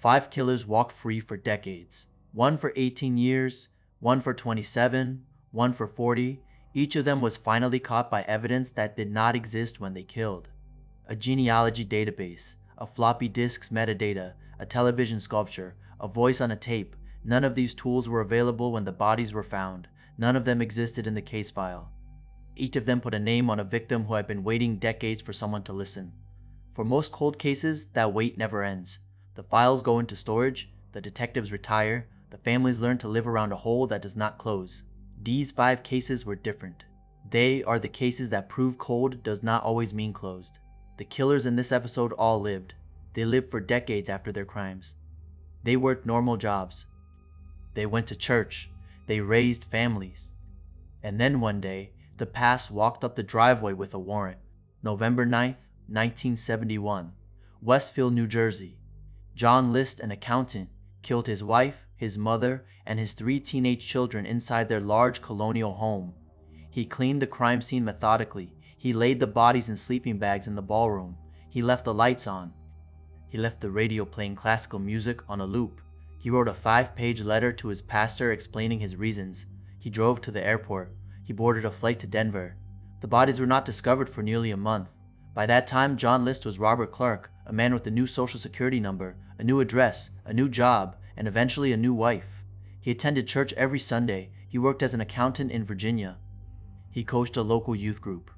5 killers walked free for decades. One for 18 years, one for 27, one for 40. Each of them was finally caught by evidence that did not exist when they killed. A genealogy database, a floppy disk's metadata, a television sculpture, a voice on a tape. None of these tools were available when the bodies were found. None of them existed in the case file. Each of them put a name on a victim who had been waiting decades for someone to listen. For most cold cases, that wait never ends. The files go into storage, the detectives retire, the families learn to live around a hole that does not close. These 5 cases were different. They are the cases that prove cold does not always mean closed. The killers in this episode all lived. They lived for decades after their crimes. They worked normal jobs. They went to church. They raised families. And then one day, the past walked up the driveway with a warrant. November 9th, 1971, Westfield, New Jersey. John List, an accountant, killed his wife, his mother, and his 3 teenage children inside their large colonial home. He cleaned the crime scene methodically. He laid the bodies in sleeping bags in the ballroom. He left the lights on. He left the radio playing classical music on a loop. He wrote a 5-page letter to his pastor explaining his reasons. He drove to the airport. He boarded a flight to Denver. The bodies were not discovered for nearly a month. By that time, John List was Robert Clark, a man with a new social security number, a new address, a new job, and eventually a new wife. He attended church every Sunday. He worked as an accountant in Virginia. He coached a local youth group.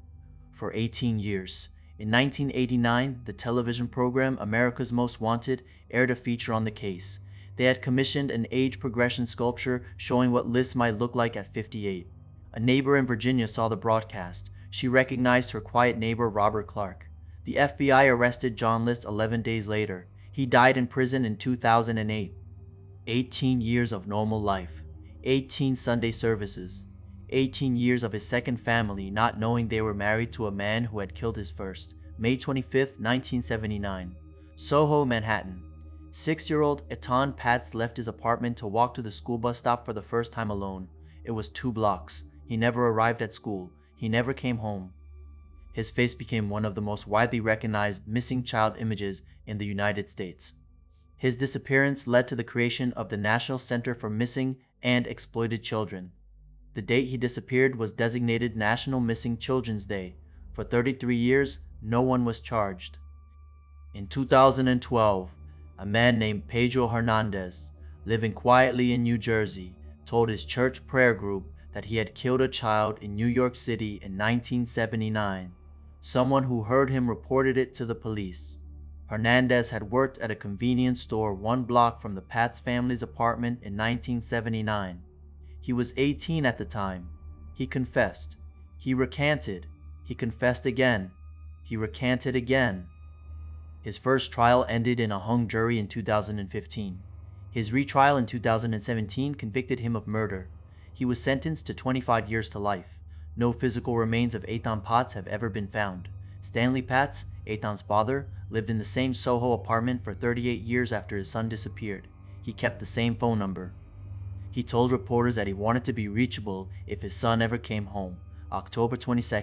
For 18 years. In 1989, the television program America's Most Wanted aired a feature on the case. They had commissioned an age progression sculpture showing what List might look like at 58. A neighbor in Virginia saw the broadcast. She recognized her quiet neighbor Robert Clark. The FBI arrested John List 11 days later. He died in prison in 2008. 18 years of normal life. 18 Sunday services. 18 years of his second family not knowing they were married to a man who had killed his first. May 25, 1979. Soho, Manhattan. 6-year-old Etan Patz left his apartment to walk to the school bus stop for the first time alone. It was 2 blocks. He never arrived at school. He never came home. His face became one of the most widely recognized missing child images in the United States. His disappearance led to the creation of the National Center for Missing and Exploited Children. The date he disappeared was designated National Missing Children's Day. For 33 years, no one was charged. In 2012, a man named Pedro Hernandez, living quietly in New Jersey, told his church prayer group that he had killed a child in New York City in 1979. Someone who heard him reported it to the police. Hernandez had worked at a convenience store 1 block from the Patz family's apartment in 1979. He was 18 at the time. He confessed. He recanted. He confessed again. He recanted again. His first trial ended in a hung jury in 2015. His retrial in 2017 convicted him of murder. He was sentenced to 25 years to life. No physical remains of Etan Patz have ever been found. Stanley Patz, Etan's father, lived in the same Soho apartment for 38 years after his son disappeared. He kept the same phone number. He told reporters that he wanted to be reachable if his son ever came home. October 22,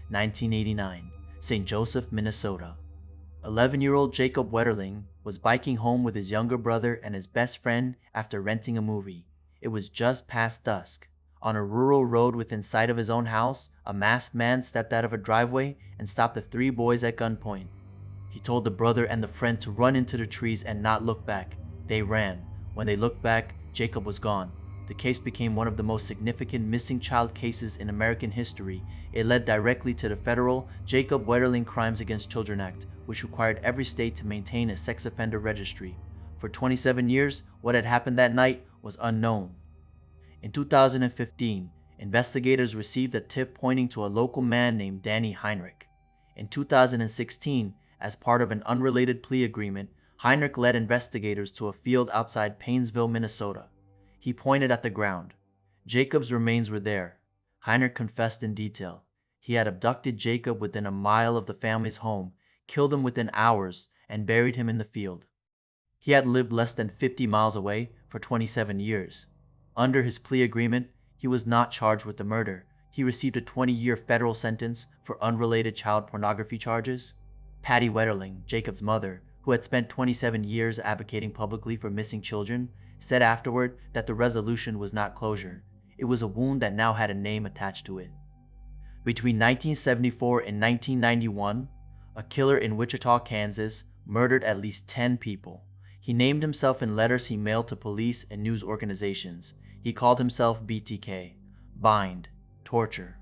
1989, St. Joseph, Minnesota. 11-year-old Jacob Wetterling was biking home with his younger brother and his best friend after renting a movie. It was just past dusk. On a rural road within sight of his own house, a masked man stepped out of a driveway and stopped the 3 boys at gunpoint. He told the brother and the friend to run into the trees and not look back. They ran. When they looked back, Jacob was gone. The case became one of the most significant missing child cases in American history. It led directly to the federal Jacob Wetterling Crimes Against Children Act, which required every state to maintain a sex offender registry. For 27 years, what had happened that night was unknown. In 2015, investigators received a tip pointing to a local man named Danny Heinrich. In 2016, as part of an unrelated plea agreement, Heinrich led investigators to a field outside Paynesville, Minnesota. He pointed at the ground. Jacob's remains were there. Heinrich confessed in detail. He had abducted Jacob within a mile of the family's home, killed him within hours, and buried him in the field. He had lived less than 50 miles away for 27 years. Under his plea agreement, he was not charged with the murder. He received a 20-year federal sentence for unrelated child pornography charges. Patty Wetterling, Jacob's mother, who had spent 27 years advocating publicly for missing children, said afterward that the resolution was not closure. It was a wound that now had a name attached to it. Between 1974 and 1991, a killer in Wichita, Kansas, murdered at least 10 people. He named himself in letters he mailed to police and news organizations. He called himself BTK, bind, torture,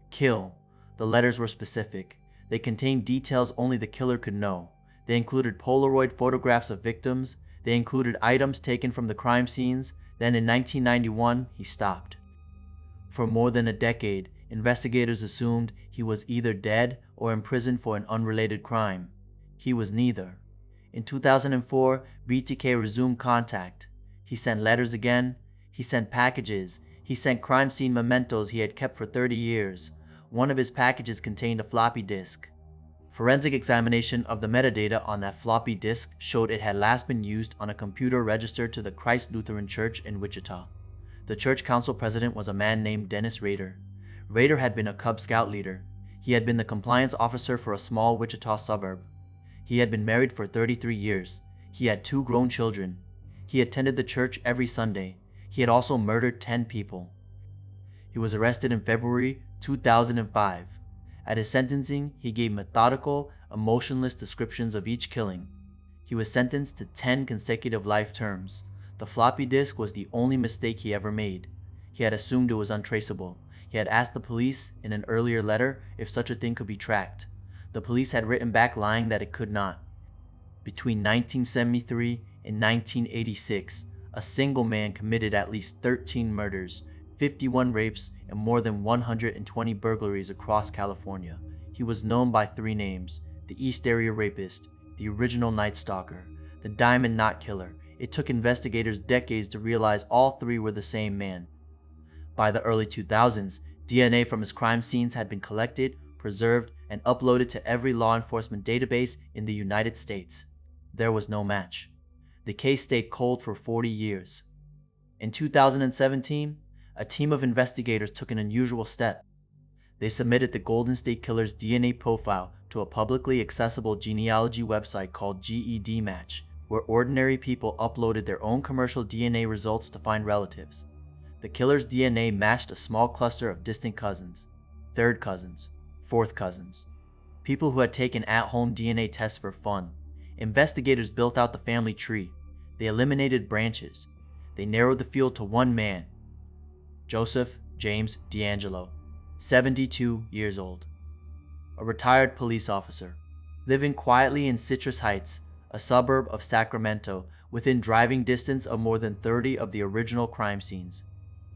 kill. The letters were specific. They contained details only the killer could know. They included Polaroid photographs of victims. They included items taken from the crime scenes. Then in 1991, he stopped. For more than a decade, investigators assumed he was either dead or in prison for an unrelated crime. He was neither. In 2004, BTK resumed contact. He sent letters again. He sent packages. He sent crime scene mementos he had kept for 30 years. One of his packages contained a floppy disk. Forensic examination of the metadata on that floppy disk showed it had last been used on a computer registered to the Christ Lutheran Church in Wichita. The church council president was a man named Dennis Rader. Rader had been a Cub Scout leader. He had been the compliance officer for a small Wichita suburb. He had been married for 33 years. He had 2 grown children. He attended the church every Sunday. He had also murdered 10 people. He was arrested in February 2005. At his sentencing, he gave methodical, emotionless descriptions of each killing. He was sentenced to 10 consecutive life terms. The floppy disk was the only mistake he ever made. He had assumed it was untraceable. He had asked the police in an earlier letter if such a thing could be tracked. The police had written back lying that it could not. Between 1973 and 1986, a single man committed at least 13 murders, 51 rapes, and more than 120 burglaries across California. He was known by 3 names: the East Area Rapist, the Original Night Stalker, the Diamond Knot Killer. It took investigators decades to realize all 3 were the same man. By the early 2000s, DNA from his crime scenes had been collected, preserved, and uploaded to every law enforcement database in the United States. There was no match. The case stayed cold for 40 years. In 2017, a team of investigators took an unusual step. They submitted the Golden State Killer's DNA profile to a publicly accessible genealogy website called GEDmatch, where ordinary people uploaded their own commercial DNA results to find relatives. The killer's DNA matched a small cluster of distant cousins, third cousins, fourth cousins, people who had taken at-home DNA tests for fun. Investigators built out the family tree. They eliminated branches. They narrowed the field to one man, Joseph James D'Angelo, 72 years old, a retired police officer, living quietly in Citrus Heights, a suburb of Sacramento, within driving distance of more than 30 of the original crime scenes.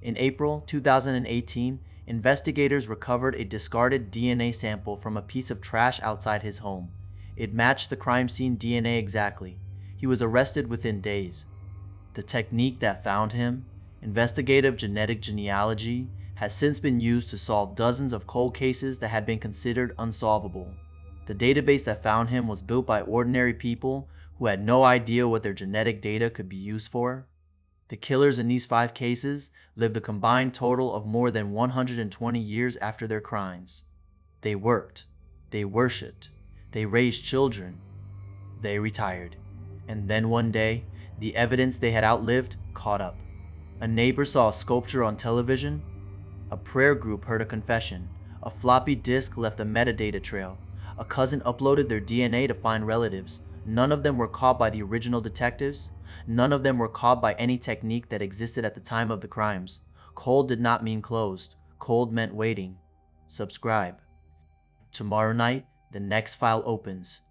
In April 2018, investigators recovered a discarded DNA sample from a piece of trash outside his home. It matched the crime scene DNA exactly. He was arrested within days. The technique that found him, investigative genetic genealogy, has since been used to solve dozens of cold cases that had been considered unsolvable. The database that found him was built by ordinary people who had no idea what their genetic data could be used for. The killers in these 5 cases lived a combined total of more than 120 years after their crimes. They worked, they worshipped, they raised children, they retired. And then one day, the evidence they had outlived caught up. A neighbor saw a sculpture on television. A prayer group heard a confession. A floppy disk left a metadata trail. A cousin uploaded their DNA to find relatives. None of them were caught by the original detectives. None of them were caught by any technique that existed at the time of the crimes. Cold did not mean closed. Cold meant waiting. Subscribe. Tomorrow night, the next file opens.